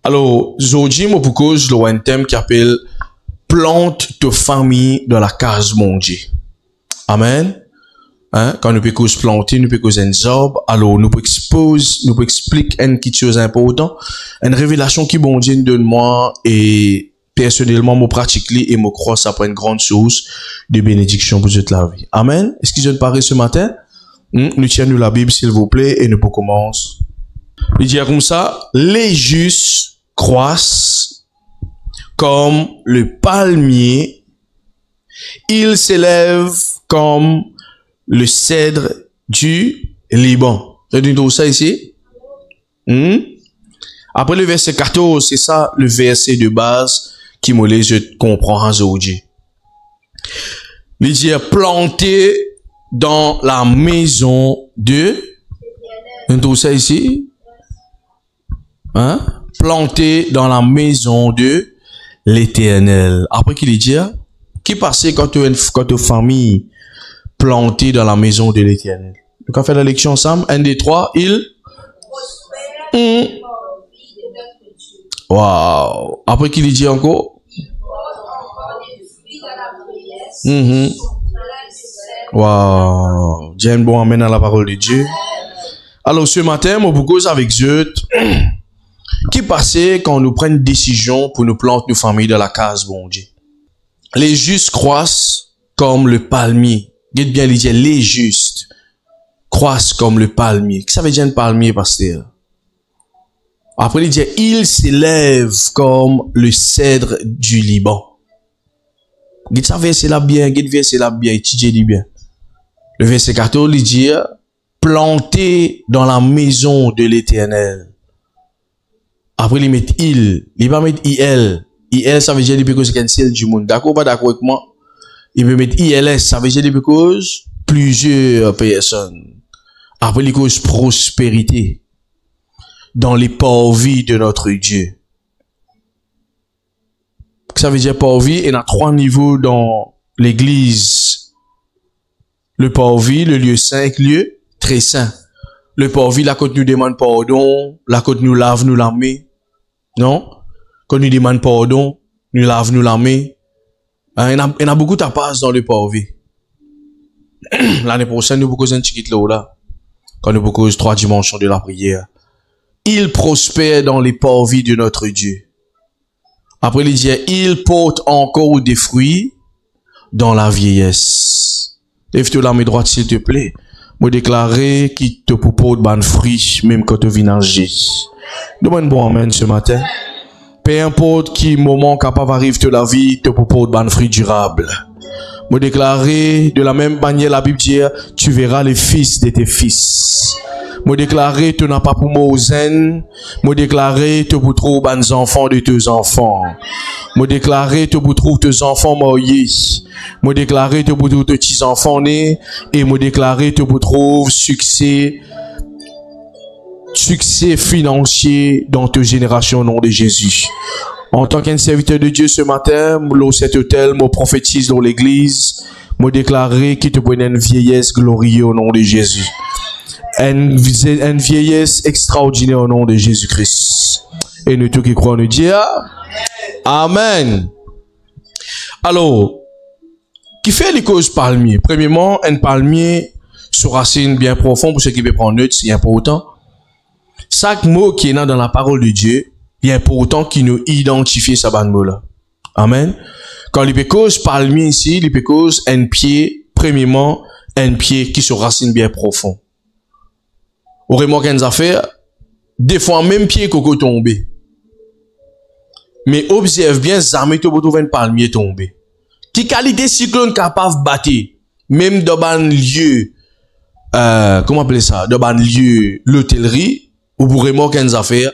Alors, aujourd'hui, moi, pour cause, il y a un thème qui appelle plante de famille dans la case mon Dieu. Amen. Hein? Quand nous pouvons planter, nous pouvons un arbre, alors nous pouvons expliquer une petite chose importante, une révélation qui bon Dieu nous donne moi et personnellement, moi pratique et moi crois ça pour une grande source de bénédiction pour toute la vie. Amen. Est-ce que je ne parle ce matin? Nous tiens la Bible s'il vous plaît et nous pouvons commencer. Il dit comme ça, les justes croissent comme le palmier, ils s'élèvent comme le cèdre du Liban. Vous avez tout ça ici? Après le verset 14, c'est ça le verset de base qui me laisse comprendre aujourd'hui. Il dit planté dans la maison de... Vous avez tout ça ici? Hein? Planté dans la maison de l'Éternel. Après qu'il dit, qui passait quand tu as une famille plantée dans la maison de l'Éternel? Donc on fait la lecture ensemble. 1, 2, 3, il wow. Après qu'il dit encore wow. J'ai un bon amène à la parole de Dieu. Alors ce matin, moi vous cause avec Dieu. Qui passait quand nous prenons une décision pour nous planter nos familles dans la case, bon Dieu. Les justes croissent comme le palmier. Dites bien, les justes croissent comme le palmier. Qu'est-ce que ça veut dire un palmier, pasteur? Après, il dit, ils s'élèvent comme le cèdre du Liban. Dites ça verset là bien, dites verset là bien, étudiez bien. Le verset 14, il dit, planté dans la maison de l'Éternel. Après, il met il va mettre il. Il, ça veut dire depuis que c'est un ciel du monde. D'accord, pas d'accord avec moi? Il peut mettre ils, ça veut dire depuis que plusieurs personnes. Après, il cause prospérité dans les parvis de notre Dieu. Ça veut dire parvis, il y a 3 niveaux dans l'église. Le parvis, le lieu saint, lieu très saint. Le parvis, là, quand nous demande pardon, là, quand nous lave, nous la main. Non? Quand nous demande pardon, nous lave, nous la main. Il y a beaucoup de passe dans le parvis. L'année prochaine, nous pouvons un petit là. Quand nous pouvons 3 dimensions de la prière. Il prospère dans les parvis de notre Dieu. Après, il dit, il porte encore des fruits dans la vieillesse. Lève-toi la main droite, s'il te plaît. Me déclarer qui te propose ban fruit même quand tu viens nager. Demande bon amen ce matin. Peu importe qui moment capable arrive de la vie, te propose ban fruit durable. Me déclarer de la même manière la Bible dit, tu verras les fils de tes fils. Me déclarer tu n'as pas pour moi aux zen. Me déclarer tu pour trouver ban enfants de tes enfants. Me déclarer tu pour trouver tes enfants mariés. Me déclarer te pour tous tes petits enfants nés et me déclarer te pour trouver succès financier dans tes générations au nom de Jésus. En tant qu'un serviteur de Dieu ce matin, dans cet hôtel, me prophétise dans l'église, me déclarer qu'il te prenne une vieillesse glorieuse au nom de Jésus. Une vieillesse extraordinaire au nom de Jésus-Christ. Et nous tous qui croyons nous dire Amen. Alors, qui fait les causes palmiers? Premièrement, un palmier sur racine bien profond, pour ceux qui veulent prendre note, c'est important. Chaque mot qui est dans la parole de Dieu, il est important qu'il nous identifie ce mot-là. Amen. Quand les causes palmier ici, les causes un pied, premièrement, un pied qui sur racine bien profond. Au remorque une affaire, des fois même pied coco tombé. Mais observe bien, jamais tu trouves un palmier tombé. Qui qualité cyclone capable de battre, même dans un lieu, comment appeler ça, dans un lieu, l'hôtellerie, ou pour remorquer une affaire,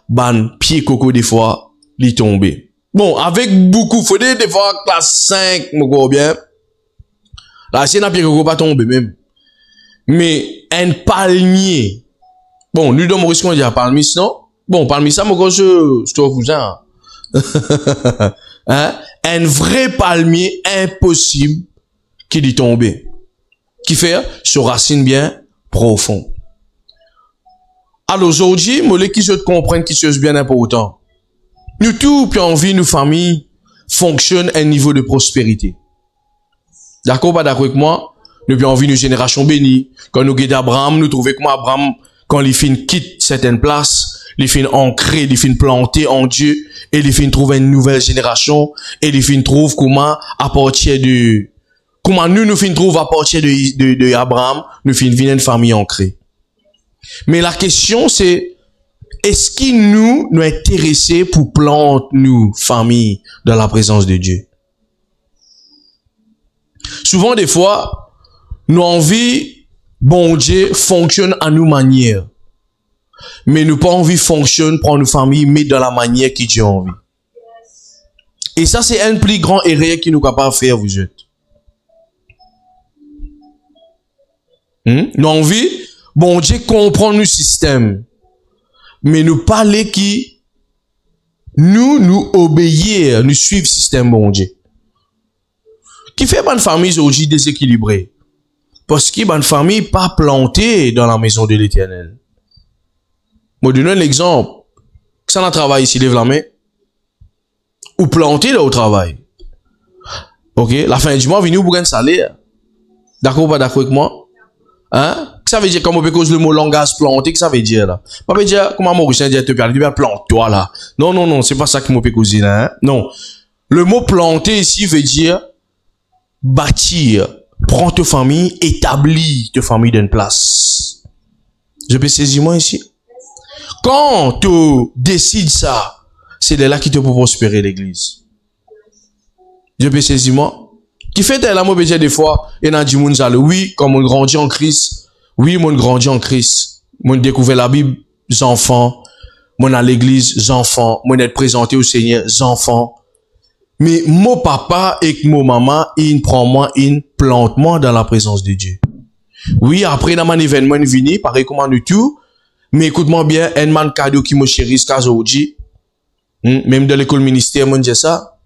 ban pied coco des fois, li tombé. Bon, avec beaucoup, faut des fois, classe 5, me bien. Là, c'est un pied coco pas tombé même. Mais, un palmier. Bon, nous, dans mon risque, on dit palmier, non? Bon, palmier, ça, moi, je te cousin. Hein? Un vrai palmier impossible qui dit tomber. Qui fait sur racine bien profond. Alors aujourd'hui, moi, qui je te comprenne qui chose bien important. Nous tous, puis envie, nos familles, fonctionnent à un niveau de prospérité. D'accord, pas d'accord avec moi? Nous, puis envie, une génération bénie. Quand nous guidons Abraham, nous trouvons comment Abraham, quand les fins quitte certaines places, les fins ancrées, les fins plantées en Dieu, et les fins trouvent une nouvelle génération, et les fins trouvent comment, à partir de, comment nous fin trouvons à partir de Abraham, nous fin venir une famille ancrée. Mais la question, c'est, est-ce qu'il nous intéressés pour planter nous, famille, dans la présence de Dieu? Souvent, des fois, nos envies, bon Dieu, fonctionnent à nos manières. Mais nous pas envie fonctionne pour nos familles, mais dans la manière qui Dieu a envie. Et ça, c'est un plus grand erreur qui nous capable de faire, vous êtes. Nous envie, bon Dieu comprend nos systèmes. Mais nous parler qui, nous obéir, nous suivre le système bon Dieu. Qui fait bonne famille aujourd'hui déséquilibrée? Parce que bonne famille pas plantée dans la maison de l'Éternel. Moi, donne un exemple. Ça n'a travail ici, lève la main. Ou planté là au travail. Ok? La fin du mois, venez pour un salaire. D'accord ou pas d'accord avec moi? Hein? Ça veut dire, comme on peut cause le mot langage planté, que ça veut dire là? Pas veut dire, comment Mauricien dit, tu peux plante-toi là. Non, non, non, c'est pas ça que moi peut causer là, hein? Non. Le mot planté ici veut dire bâtir. Prends ta famille, établis ta famille d'une place. Je peux saisir moi ici? Quand tu décides ça, c'est de là qui te peut prospérer l'église. Je peux saisir moi? Qui fait la moi dire des fois, il y a du monde oui, comme on grandit en Christ. Oui, mon grandit en Christ. Mon découvert la Bible, enfants. Mon à l'église, enfants. Mon être présenté au Seigneur, enfants. Mais mon papa et mon maman, ils prennent moi, ils plantent moi dans la présence de Dieu. Oui, après, dans mon événement, ils viennent, pareil comme nous tout. Mais écoute-moi bien, un man cadeau qui me chérisse, aujourd'hui. Même dans l'école ministère, on dit ça.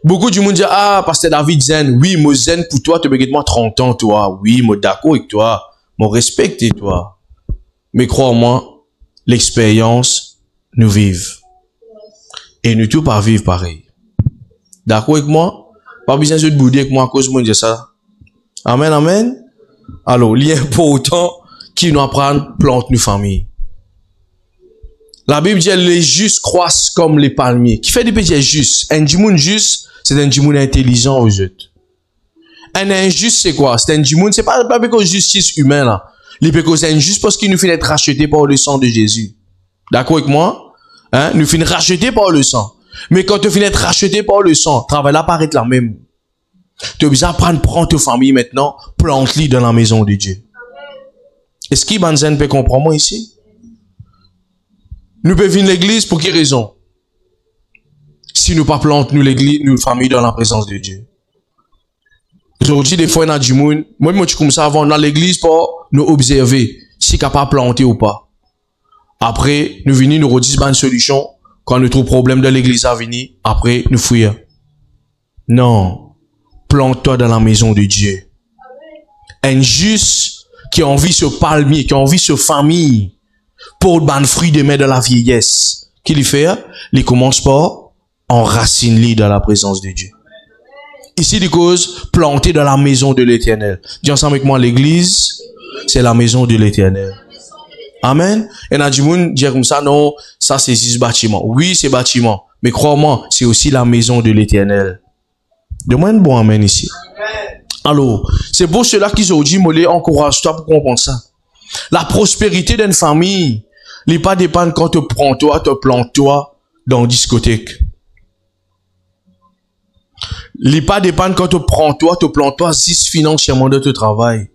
Beaucoup du monde dit, ah, pasteur David zen. Oui, moi zen pour toi, tu me moi 30 ans, toi. Oui, moi d'accord avec toi. Moi respecte toi. Mais crois-moi, l'expérience nous vive. Et nous tous pas vivre pareil. D'accord avec moi? Pas besoin de bouder avec moi à cause de moi dire ça. Amen, amen. Alors, l'important qui nous apprend plante nos familles. La Bible dit, les justes croissent comme les palmiers. Qui fait des petits justes? Un djimoun juste, c'est un djimoun intelligent, vous êtes. Un injuste, c'est quoi? C'est un djimoun, c'est pas parce que justice humaine, là. Les pécos, c'est injuste parce qu'il nous fait être racheté par le sang de Jésus. D'accord avec moi? Hein? Nous finissons racheté par le sang. Mais quand tu finis d'être racheté par le sang, travail là paraît la même. Tu as besoin de prendre ta famille maintenant, plante-les dans la maison de Dieu. Est-ce qu'il Banzen peut comprendre moi ici? Nous pouvons venir l'église pour quelle raison? Si nous pas plantons nous l'église, nous famille dans la présence de Dieu. Aujourd'hui, des fois, il y a du monde. Moi, je suis comme ça avant dans l'église pour nous observer si capable de planter ou pas. Après, nous venons nous redisons une solution. Quand nous trouvons problème de l'église à venir, après, nous fouillons. Non. Plante-toi dans la maison de Dieu. Un juste qui a envie de se palmier, qui a envie de se famille, pour le fruit de mai de la vieillesse. Qu'il fait? Il commence par enraciner dans la présence de Dieu. Ici, des causes plantées dans la maison de l'Éternel. Dis ensemble avec moi, l'église, c'est la maison de l'Éternel. Amen. Et n'a du monde dire comme ça, non, ça c'est 6 bâtiments. Oui, c'est bâtiment. Mais crois-moi, c'est aussi la maison de l'Éternel. Demande un bon amen ici. Alors, c'est pour cela qu'ils ont dit, moi, encourage-toi pour comprendre ça. La prospérité d'une famille, n'est pas dépendre quand tu prends toi, te plantes toi dans une discothèque. Les pas dépendre quand tu prends toi, te plantes toi, 6 financièrement de ton travail.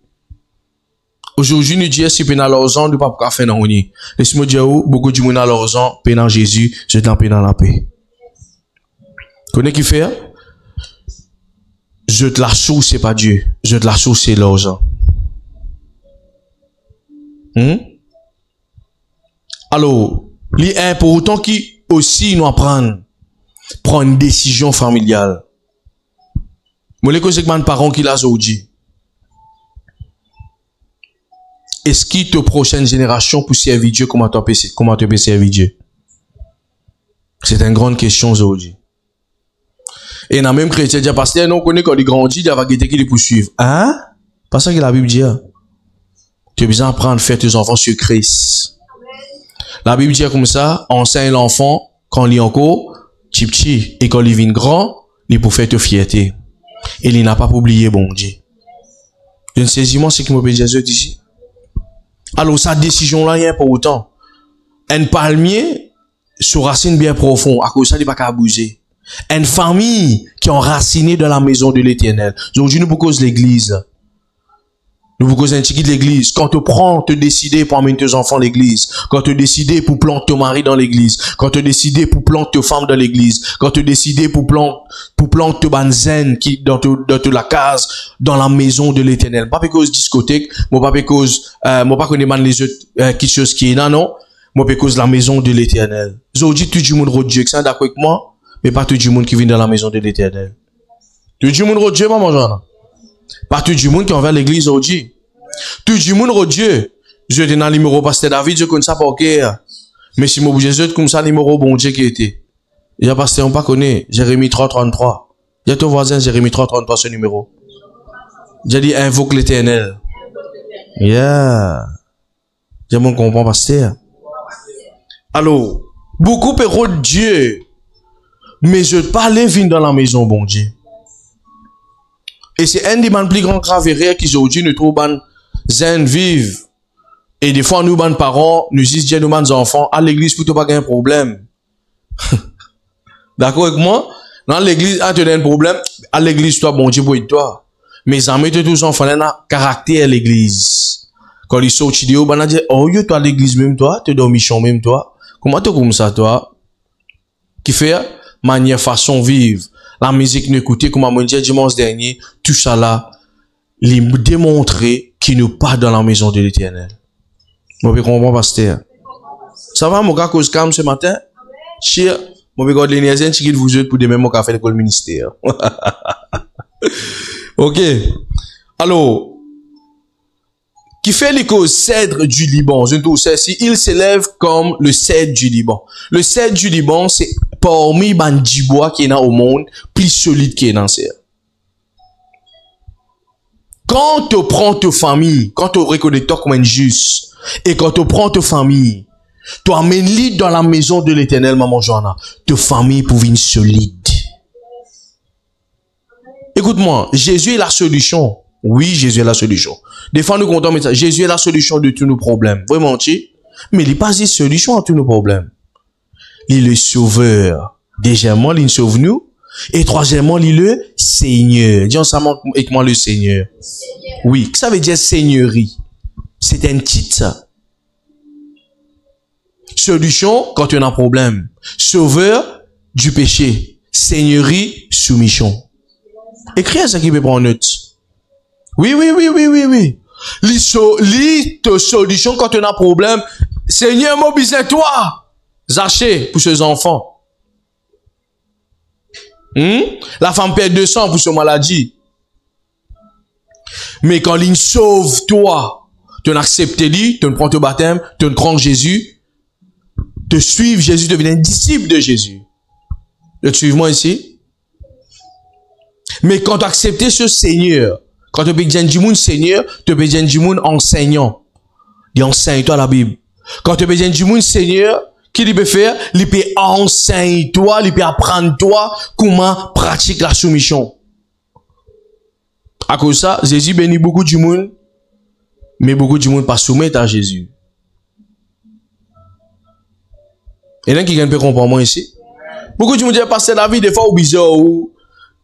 Aujourd'hui, nous disons, si pénal l'argent, nous pas faire dans l'uni. Laisse-moi dire, beaucoup de monde à l'argent, pénal Jésus, je t'en paie dans la paix. Connais qui fait? Je te la source, c'est pas Dieu. Je te la source, c'est l'argent. Alors, il est important qui aussi nous apprendre prendre une décision familiale. Moi, les causes que parents qui l'a aujourd'hui. Est-ce que ta prochaine génération pour servir Dieu, comment tu peux servir Dieu? C'est une grande question aujourd'hui. Et dans même chrétien, dit, pasteur, non, on connaît quand il grandit, il y a des qui les poursuivent. Hein? Pas ça que la Bible dit. Tu as besoin d'apprendre à faire tes enfants sur Christ. La Bible dit comme ça, enseigne l'enfant quand il est encore petit, et quand il vient grand, il peut faire te fierté. Et il n'a pas oublié bon Dieu. Je ne sais pas ce que me peut dire ici. Alors, sa décision-là, il y a pour autant. Un palmier, sur racine bien profond, à cause de ça, il n'est pas qu'à bouger. Une famille qui est enracinée dans la maison de l'Éternel. Aujourd'hui, nous pour cause l'église. Nous vous causons un ticket de l'église. Quand tu prends, te décider pour amener tes enfants à l'église. Quand tu décider pour planter ton mari dans l'église. Quand tu décider pour planter tes femmes dans l'église. Quand tu décider pour planter tes zen qui dans la case, dans la maison de l'Éternel. Pas parce que discothèque, moi pas parce que moi pas connais les autres quelque chose qui est là non. Moi parce que la maison de l'Éternel. Aujourd'hui tout le monde roule Dieu, c'est d'accord avec moi, mais pas tout le monde qui vient dans la maison de l'Éternel. Tout le monde roule Dieu, maman Jeanne. Pas tout le monde qui envers l'église aujourd'hui. Tout le monde au Dieu. Je te dans le numéro pasteur David, je connais ça pas ok. Mais si moi bouge comme ça, le numéro bon Dieu qui était. Il y a pasteur, on pas connaît. Jérémie 3:33. Il y a ton voisin, Jérémie 3:33, ce numéro. J'ai dit, invoque l'Éternel. Yeah. J'ai mon comprend pasteur. Alors, beaucoup de Dieu. Mais je parle vin dans la maison, bon Dieu. Et c'est un des plus grands graves qui aujourd'hui nous trouvent zen vivre. Et des fois, nous, parents, nous disons, nous, enfants, à l'église, pour pas un problème. D'accord avec moi? Dans l'église, tu as un problème, à l'église, toi, bon Dieu, pour toi. Mais en mettant tous les enfants, il y a un caractère à l'église. Quand ils sortent, ils disent, oh, toi, à l'église, même toi, tu es dans le mission, même toi. Comment tu comme ça, toi? Qui fait, manière, façon, vivre. La musique n'écouter, comme on dit dimanche dernier, tout ça là, les démontrer qu'il n'est pas dans la maison de l'Éternel. Moi, je comprends, pasteur. Ça va, mon gars, cause calme ce matin? Cheer. Moi, je regarde l'énergie, je vous autres pour demain, mon café l'école ministère. Ok. Alors, qui fait les causes cèdre du Liban? Je ne sais si il s'élève comme le cèdre du Liban. Le cèdre du Liban, c'est parmi les bois qui est au monde, plus solide qui est dans ce. Quand tu prends ta famille, quand tu reconnais toi comme un juste, et quand tu prends ta famille, tu amènes-les dans la maison de l'Éternel, maman Johanna, ta famille pour venir solide. Écoute-moi, Jésus est la solution. Oui, Jésus est la solution. Des fois, nous comptons, mais Jésus est la solution de tous nos problèmes. Vraiment, mais il n'est pas la solution à tous nos problèmes. Il est le sauveur. Deuxièmement, il nous sauve nous. Et troisièmement, il est le Seigneur. Dis ensemble avec moi le Seigneur. Oui, ça veut dire Seigneurie. C'est un titre, ça. Solution quand tu as un problème. Sauveur du péché. Seigneurie, soumission. Écris ça qui peut prendre note. Oui. Te solution quand tu as un problème. Seigneur, mobilise-toi. Zaché pour ses enfants. La femme perd 200 pour sa maladie. Mais quand il sauve toi, tu acceptes lui, tu prends ton baptême, tu crois en Jésus, te suivre Jésus, deviens un disciple de Jésus. Tu suis moi ici? Mais quand tu acceptes ce Seigneur, quand tu bénis du monde Seigneur, tu bénis du monde enseignant. Il enseigne toi la Bible. Quand tu bénis du monde Seigneur, qui il peut faire? Il peut enseigner toi, il peut apprendre toi comment pratiquer la soumission. À cause de ça, Jésus bénit beaucoup du monde, mais beaucoup du monde pas soumettre à Jésus. Et là, qui peut comprendre moi ici? Beaucoup du monde dit, passer la vie des fois au bizarre, ou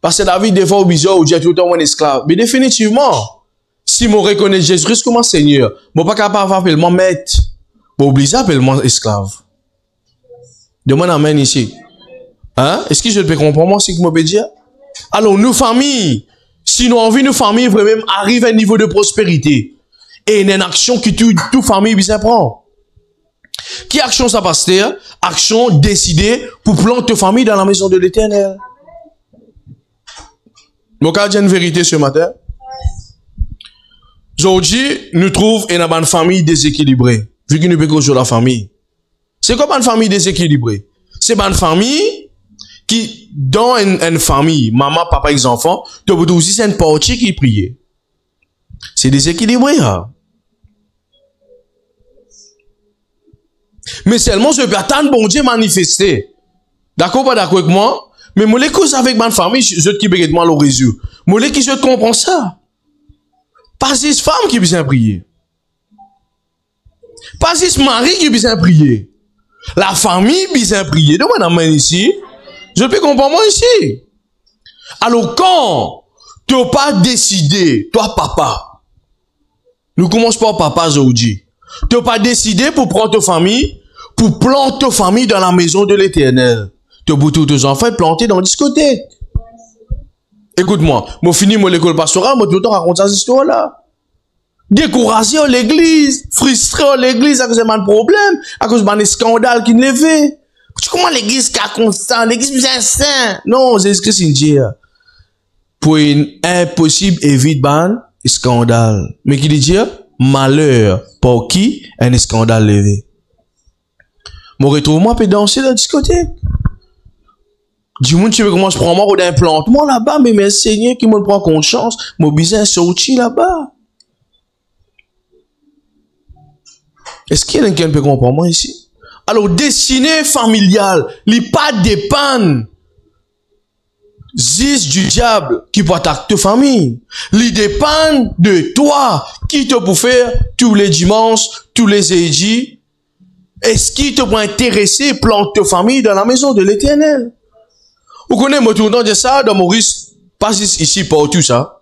passer la vie des fois au bizarre, ou dire tout le temps un esclave. Mais définitivement, si je reconnais Jésus comme Seigneur, je ne suis pas capable d'appeler mon maître, je suis obligé d'appeler mon esclave. Demande amen ici. Hein? Est-ce que je peux comprendre moi ce que je peux dire? Alors, nos familles, si nous envie nos familles vraiment arrive à un niveau de prospérité, et une action que toute famille bien prend. Qui action ça, pasteur? Action décidée pour planter ta famille dans la maison de l'Éternel. Mon cas, j'ai une vérité ce matin. Aujourd'hui, nous trouvons une famille déséquilibrée. Vu que nous pouvons jouer la famille. C'est comme une famille déséquilibrée. C'est une famille qui, dans une famille, maman, papa et les enfants, tu peux aussi c'est une partie qui prie. C'est déséquilibré, hein. Mais seulement je peux attendre bon Dieu manifester. D'accord, pas d'accord avec moi? Mais moi, les causes avec ma famille, je te qui moi le réseau. Moi, les qui je comprends ça. Pas six femmes qui besoin prier. Pas six maris qui besoin prier. La famille besoin prier. Donc, on amène ici. Je peux comprendre moi ici. Alors, quand tu n'as pas décidé, toi, papa, nous commençons par papa aujourd'hui. Tu n'as pas décidé pour prendre ta famille, pour planter ta famille dans la maison de l'Éternel. Tu as tous tes enfants plantés dans la discothèque. Écoute-moi, moi fini mon école pastorale, moi tout le temps raconte cette histoire-là. Découragé à l'église, frustré à l'église à cause de mon problème, à cause de mon scandale qui ne fait. Comment l'église qui a constant, l'église est saint. Non, c'est ce que c'est dire. Pour une impossible évite ban scandale. Mais qui dit dire malheur pour qui un scandale levé. Moi retrouve moi peut danser dans la discothèque. Du monde tu veux comment je prends moi pour implante moi là-bas mais Seigneur qui me prend conscience, mon business sorti là-bas. Est-ce qu'il y a quelqu'un qui peut comprendre moi ici? Alors destinée familiale, il pas dépend du diable qui peut attaquer ta famille. Il dépend de toi qui te peut faire tous les dimanches, tous les jeudis. Est-ce qui te peut intéresser planter ta famille dans la maison de l'Éternel? Vous connaissez, moi, tout le temps de ça, dans Maurice, pas ici, partout, ça.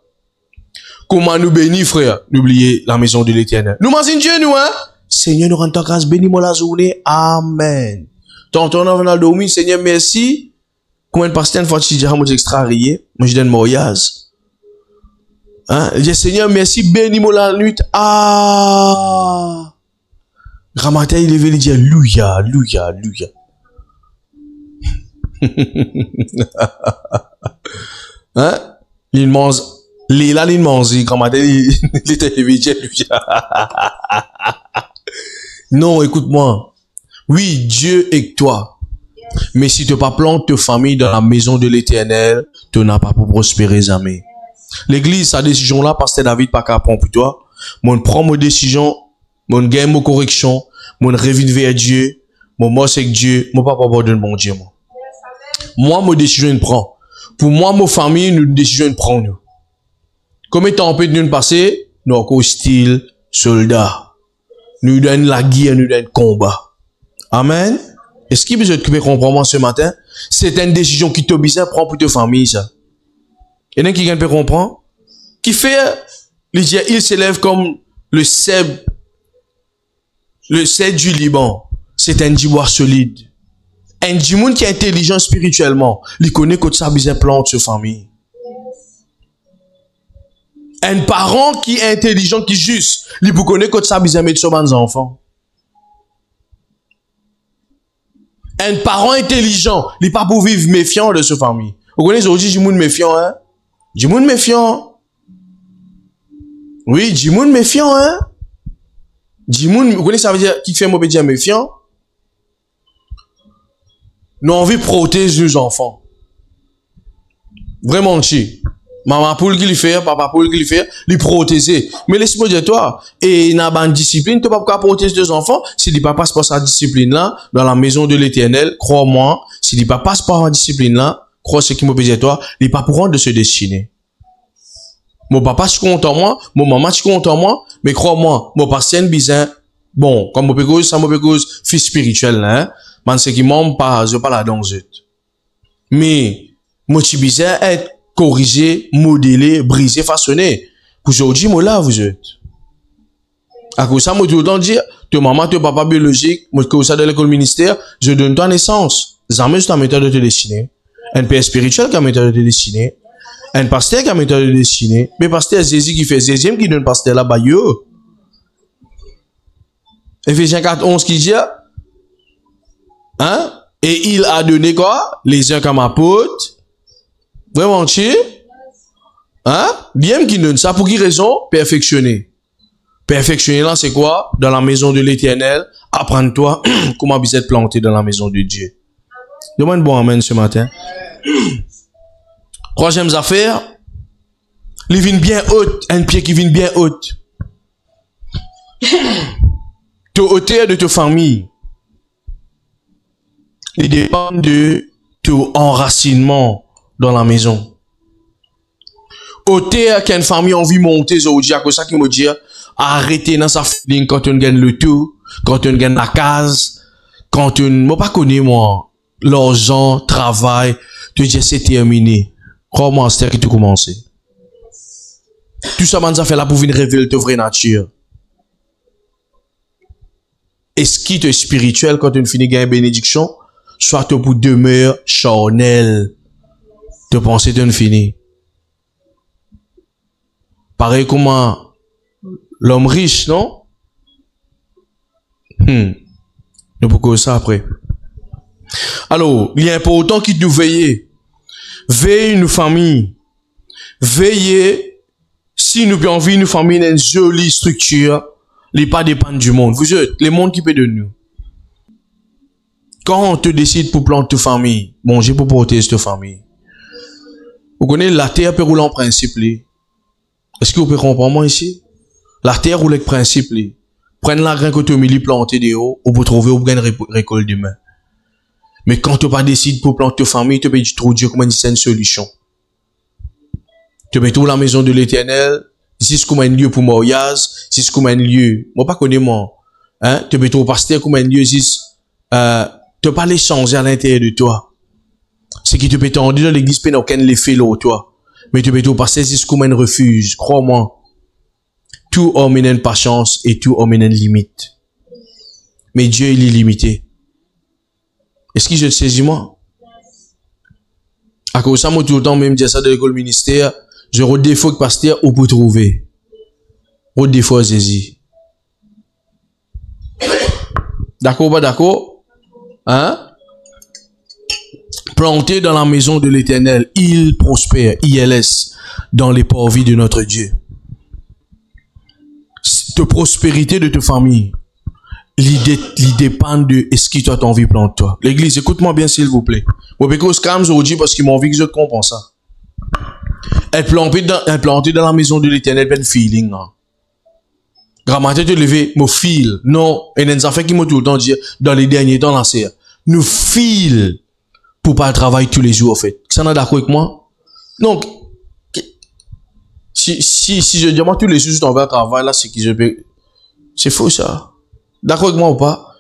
Comment nous bénir, frère? N'oubliez la maison de l'Éternel. Nous menons Dieu, nous, hein? Seigneur, nous rendons grâce, bénis-moi la journée. Amen. Tantôt, on va dormir, Seigneur, merci. Combien de pasteur, une fois que tu dis, moi, extrarié, moi, je donne mariage. Hein? Je dis, Seigneur, merci, bénis-moi la nuit. Ah! Grand matin, il est venu dire, Alléluia, Alléluia, Alléluia. Hein? Il mange, là, il mange, grand matin, il était venu dire, Alléluia. Non, écoute-moi. Oui, Dieu est avec toi. Mais si tu n'as pas planté ta famille dans la maison de l'Éternel, tu n'as pas pour prospérer jamais. L'église, sa décision là, pasteur David, pas qu'à prendre pour toi. Moi, prends mes décisions, mon gain, mon correction, mon revient vers Dieu, mon mot c'est que Dieu, mon papa pardonne mon Dieu, moi. Moi, mon décision, je prends. Pour moi, mon famille, nous, décision, je prends, nous. Combien de temps on peut nous passer? Nous, encore style, soldat. Nous donne la guerre, nous donne combat. Amen. Est-ce que vous pouvez comprendre ce matin? C'est une décision qui te besoin prendre pour ta famille, ça. Et y en a qui peut comprendre? Qui fait, il s'élève comme le cèdre du Liban. C'est un dibois solide. Un djimoun qui est intelligent spirituellement. Il connaît que ça besoin plante sa famille. Un parent qui est intelligent, qui est juste, il peut connaître que ça besoin mettre sur ses enfants. Un parent intelligent, il n'est pas pour vivre méfiant de sa famille. Vous connaissez aujourd'hui djimoun méfiant, hein? Djimoun méfiant. Oui, djimoun méfiant, hein? Djimoun, vous connaissez ça veut dire, qui fait mauvais dire méfiant? Nous avons envie de protéger nos enfants. Vraiment, chi. Maman poule qui le fait, papa poule qui le fait, les protéger. Mais laisse-moi dire toi, et il n'a pas de discipline, tu ne peux pas protéger tes enfants, si tu ne passes pas sa discipline là, dans la maison de l'Éternel, crois-moi, si tu ne passes pas sa discipline là, crois ce qui me peut dire toi, il n'est pas pour rendre de se destiner. Mon papa, je compte en moi, mon maman, je compte en moi, mais crois-moi, mon pasteur bizarre, bon, comme mon pécose, ça mon pécose, fils spirituel là, hein, man, c'est qui m'aime pas, je pas la danse. Mais, mon petit bizarre est corrigé, modélé, brisé, façonné. Aujourd'hui, moi là, vous êtes. À cause de ça, moi tout le temps dire, ton maman, ton papa biologique, moi que ça de l'école ministère, je donne ta naissance. Jamais c'est ta méthode de te destiner. Un père spirituel qui a méthode de te destiner. Un pasteur qui a méthode de te destiner. Mais pasteur Jésus qui fait 16e, qui donne pasteur là-bas, yo. Ephésiens 4:11 qui dit, hein? Et il a donné quoi? Les uns comme apôtres. Vraiment, tu hein? Bien qui donne ça. Pour qui raison? Perfectionner. Perfectionner là, c'est quoi? Dans la maison de l'Éternel, apprends-toi comment vous êtes planté dans la maison de Dieu. Demande bon amen ce matin. Troisième affaire, il vient bien haute, un pied qui vient bien haute. Te hauteur de ta famille, il dépend de ton enracinement dans la maison. Hauteur qu'une famille a envie de monter, c'est ça qui me dit, arrêtez dans sa feeling quand on gagne le tout, quand on gagne la case, quand on, moi pas connais moi, l'argent, travail, tu dis c'est terminé. Comment c'est que tu commences? Tout ça, man, ça fait là pour venir révéler ta vraie nature. Est-ce qui te spirituel quand tu finis gagner bénédiction, soit pour demeure charnel, de penser de fini. Pareil comme l'homme riche, non? Nous pourquoi ça après. Alors, il est important qu'il nous veille. Veille une famille. Veillez, si nous avons envie une famille, une jolie structure, les pas dépendent du monde. Vous êtes, les mondes qui peut de nous. Quand on te décide pour planter ta famille, manger pour protéger ta famille. Vous connaissez, la terre peut rouler en principe. Est-ce que vous pouvez comprendre moi ici? La terre roule avec principe. Prenez la graine que tu as mis planter de haut, ou pour trouver, ou pour gagner récolte demain. Mais quand tu pas décidé pour planter ta famille, tu peux dire trop Dieu comment c'est une solution. Tu peux trouver la maison de l'Éternel, si c'est comme un lieu pour mariage, si c'est comme un lieu, moi pas connais moi, hein, tu peux trouver pasteur comme un lieu, si tu pas les changer à l'intérieur de toi. C'est qui te peut t'en dire dans l'église, peut n'a aucun effet là, toi. Mais tu peux trouver pasteur, si c'est comme un refuge, crois-moi. Tout homme a une patience et tout homme a une limite. Mais Dieu, il est limité. Est-ce que je te saisis, moi? À cause de ça, moi, tout le temps, même dire ça de l'école ministère, je redéfaut que pasteur, ou pour trouver. Redéfaut, saisi. D'accord, pas d'accord? Hein? Planté dans la maison de l'Éternel, il prospère, ILS, dans les parvis de notre Dieu. Ta prospérité de ta famille, l'idée dépend de est-ce que toi t'as envie de planter toi. L'église, écoute-moi bien s'il vous plaît. Bon, parce que aujourd'hui, parce qu'ils m'ont envie que je te comprends ça. Elle plantée dans la maison de l'Éternel, ben feeling, hein. Grammaire te lever, me feel. Non, et les affaires qui m'ont tout le temps dit, dans les derniers temps, là, c'est, nous feel pour pas travailler tous les jours, en fait. Ça n'a d'accord avec moi? Donc, si je dis, moi, tous les jours, je t'en vais à travail, là, c'est que je peux, c'est faux, ça. D'accord avec moi ou pas?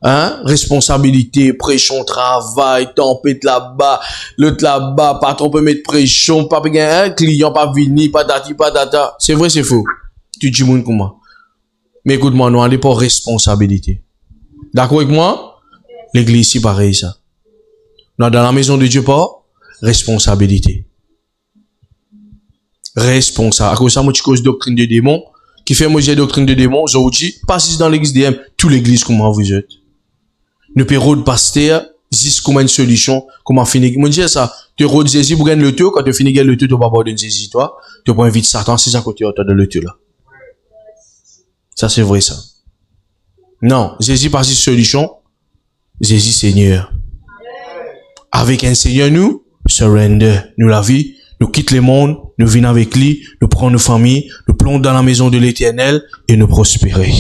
Hein? Responsabilité, pression, travail, tempête là-bas, l'autre là-bas, patron peut mettre pression, pas bien, un client pas venir, pas dati, pas data. C'est vrai, c'est faux. Tu dis moun comment? Mais écoute-moi, nous allons pas responsabilité. D'accord avec moi? L'église, c'est pareil, ça. Nous, dans la maison de Dieu, pas responsabilité. Responsable. À cause de ça, moi, tu causes doctrine de démons, qui fait moi, j'ai doctrine de démons, aujourd'hui, pas si dans l'église DM, tout l'église, comment vous êtes. Nous payons de pasteur, juste comme une solution, comment finir. Moi, je dis ça, tu rôdes Jésus pour gagner le tour, quand tu finis gagner le tour, tu vas pas avoir de Jésus, toi, tu vas inviter Satan, c'est ça que tu as de le tour, là. Ça, c'est vrai, ça. Non, Jésus pas si solution, Jésus Seigneur. Avec un Seigneur, nous, surrender, nous la vie, nous quitte le monde, nous venons avec lui, nous prenons nos familles, nous plongeons dans la maison de l'Éternel et nous prospérer.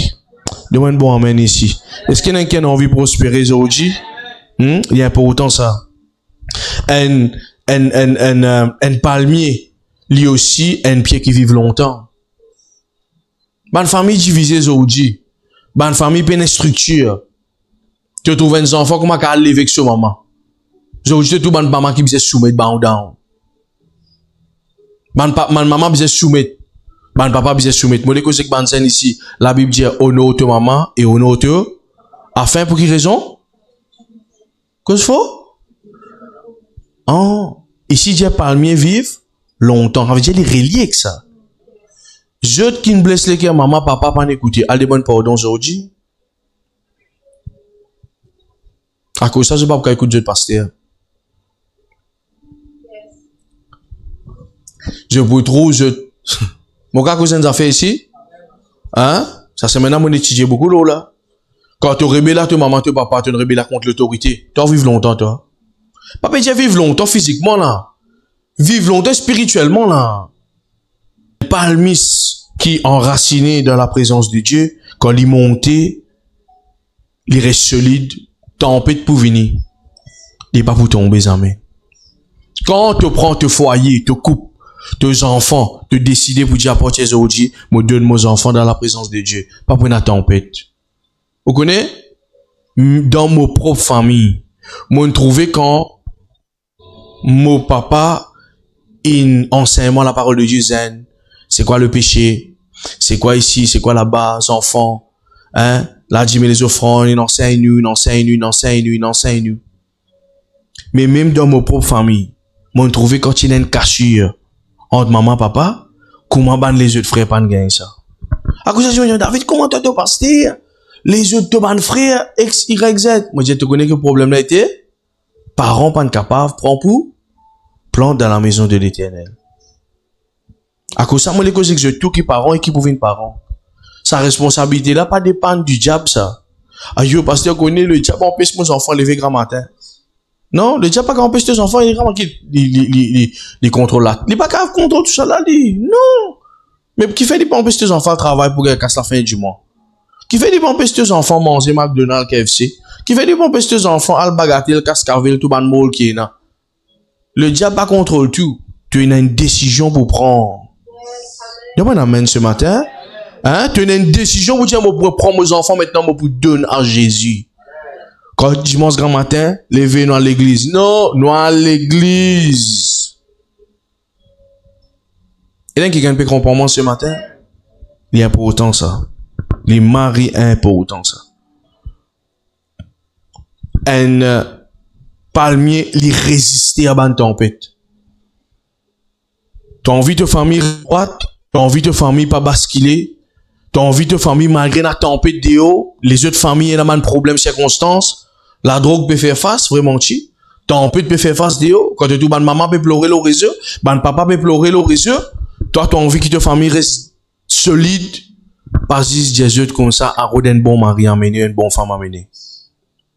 Demande bon amen ici. Est-ce qu'il y en a qui a envie de prospérer aujourd'hui? Il y a pas autant ça. Un palmier, lui aussi, un pied qui vit longtemps. Bonne famille divisée aujourd'hui. Bonne famille pleine de structure. Tu trouves un enfant comme à lever avec son maman. Aujourd'hui, tu trouves une maman qui veut soumettre down. Man maman veut soumettre. Man papa veut soumettre. Moi, les causes que man ici, la Bible dit honore ta maman et honore ta. Afin pour quelle raison? Qu'est-ce faut? Oh, ici Dieu palmier vive longtemps. Ça veut dire les reliés avec ça. Je qui ne blesse les cœurs, maman, papa, pas n'écouter. Allez, bonne pardon aujourd'hui. À cause de ça, je ne sais pas écouter le pasteur. Je vous trouve, mon gars, cousin, ça fait ici. Hein? Ça, c'est maintenant, mon étudier beaucoup, là. Quand tu rebelles là, ton maman, ton papa, tu rebelles contre l'autorité. Tu vas vivre longtemps, toi. Papa dit vivre longtemps physiquement là. Vivre longtemps spirituellement là. Le palmis qui enraciné dans la présence de Dieu, quand il monte, il reste solide, tempête pour venir. Il n'est pas pour tomber jamais. Quand tu prends tes foyers, te coupe, tes enfants, te décider pour dire apporter aujourd'hui, me donne mes enfants dans la présence de Dieu. Pas pour une tempête. Vous connaissez? Dans mon propre famille, moi trouvé quand mon papa il enseignement la parole de Dieu zen, c'est quoi le péché, c'est quoi ici, c'est quoi là-bas, enfants, hein, là dit mais les offrandes, il enseigne nous. Mais même dans mon propre famille, moi trouvé quand il y a une cassure entre maman et papa, comment ban les autres frères pas gagner ça. À cause de ça, David, comment tu te passes? Les autres de frères, X, Y, Z. Moi, je te connais que le problème là était, parents pas capables, prends pour, plante dans la maison de l'Éternel. À cause de ça, moi, les causes que tout qui parents et qui pouvait parents. Sa responsabilité là, pas dépendre du diable, ça. Aïe, pasteur connaît le diable empêche mes enfants lever grand matin. Non, le diable pas empêche tes enfants, il vraiment les contrôle là. Il pas capable contrôler tout ça là, non. Mais qui fait des empêche tes enfants travailler pour casser la fin du mois? Qui fait des empêche tes enfants manger McDonald's, KFC? Qui fait des empêche tes enfants al bagatelle, cascavel, tout ban moule qui est là? Le diable pas contrôle tout. Tu as une décision pour prendre. Demande amen ce matin. Hein? Tu as une décision pour dire, pour prendre mes enfants maintenant, pour donner à Jésus. Quand dimanche grand matin, levez-nous à l'église. Non, nous à l'église. Et là, quelqu'un peut comprendre ce matin? Il est important ça. Les maris important ça. Un palmier, il résister à une tempête. Tu as envie de famille droite, tu as envie de famille pas basculer, tu as envie de famille malgré la tempête de haut, les autres familles ont un problème, circonstances, la drogue peut faire face, vraiment chi. Tempête peut faire face de haut, quand tu ban maman peut pleurer le réseau, ban papa peut pleurer le réseau, toi tu as envie que ta famille reste solide. Pas juste Jésus comme ça, à un bon mari amené, une bonne femme amenée.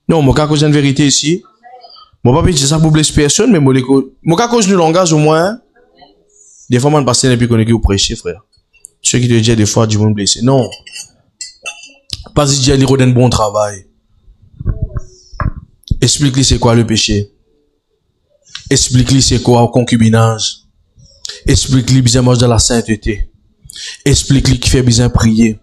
Non, mon cas cause une vérité ici. Mon papa dit ça pour blesser personne, mais mon cas cause du langage au moins. Des fois, man passe et puis qu'on est qui vous prêcher, frère. Ceux qui te disent des fois du monde blessé. Non. Pas juste dire qu'il un bon travail. Explique-lui c'est quoi le péché. Explique-lui c'est quoi le concubinage. Explique-lui bien marche dans la sainteté. Explique-lui qui fait besoin prier.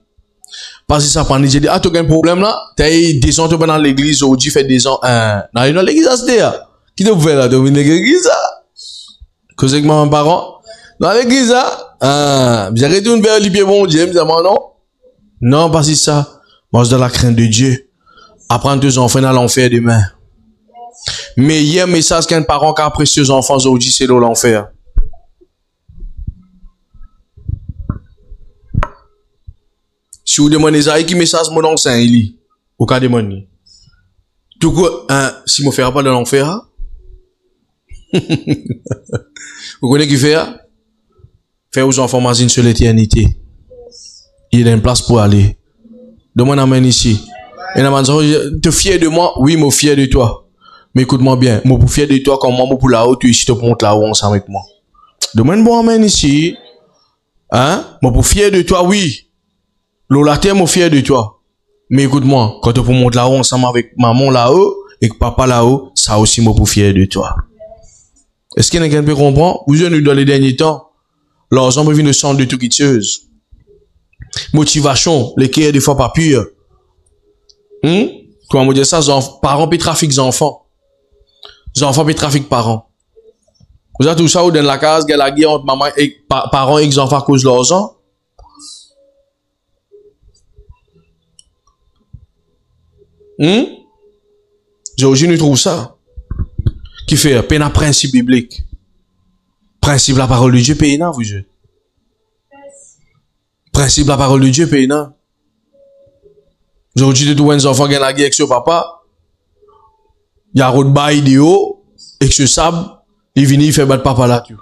Parce que ça prend dit ah tu as un problème là, tu as descendu dans l'église ou tu fais des ans dans l'église là, qui te fait là dans l'église là. Cause avec mes parents dans l'église là, bien retourne vers le bon Dieu, me non. Non, parce que ça, marche dans la crainte de Dieu. Apprendre tes enfants dans l'enfer demain. Meilleur message qu'un parent qui a appris ses enfants aujourd'hui, c'est dans l'enfer. Si vous demandez ça, qui message mon ancien, il lit. Au cas de demander. Tout coup, si je ne pas dans l'enfer, vous connaissez qui fait? Faire aux enfants imaginer sur l'éternité. Il y a une place pour aller. Demande à main ici. Et la tu es fier de moi? Oui, je suis fier de toi. Mais écoute-moi bien. Je suis fier de toi comme moi, pour là-haut, tu ici, tu montes là-haut ensemble avec moi. Demande-moi à main ici. Hein? Je suis fier de toi, oui. Lola, je suis fier de toi. Mais écoute-moi, quand tu montes là-haut ensemble avec maman là-haut et que papa là-haut, ça aussi, je suis fier de toi. Est-ce qu'il y a quelqu'un qui peut comprendre? Vous avez dans les derniers temps, l'argent peut venir de centre de tout quitteuse. Motivation, les cœurs des fois pas purs. Comment on dit ça? Parents peut trafiquer enfants. Les enfants peut trafiquer parents. Vous avez tout ça ou dans la case, il y a la guerre entre maman et parents et les enfants à cause de l'argent? Aujourd'hui, nous trouvons ça. Qui fait peine à principe biblique. Principe la parole de Dieu, payna, vous jeunes. Principe la parole de Dieu, payna. Aujourd'hui, tu vois un enfant qui a la guerre avec son papa. Il y a un road by de haut, et que ce sable, il vient, il fait battre papa là, tout.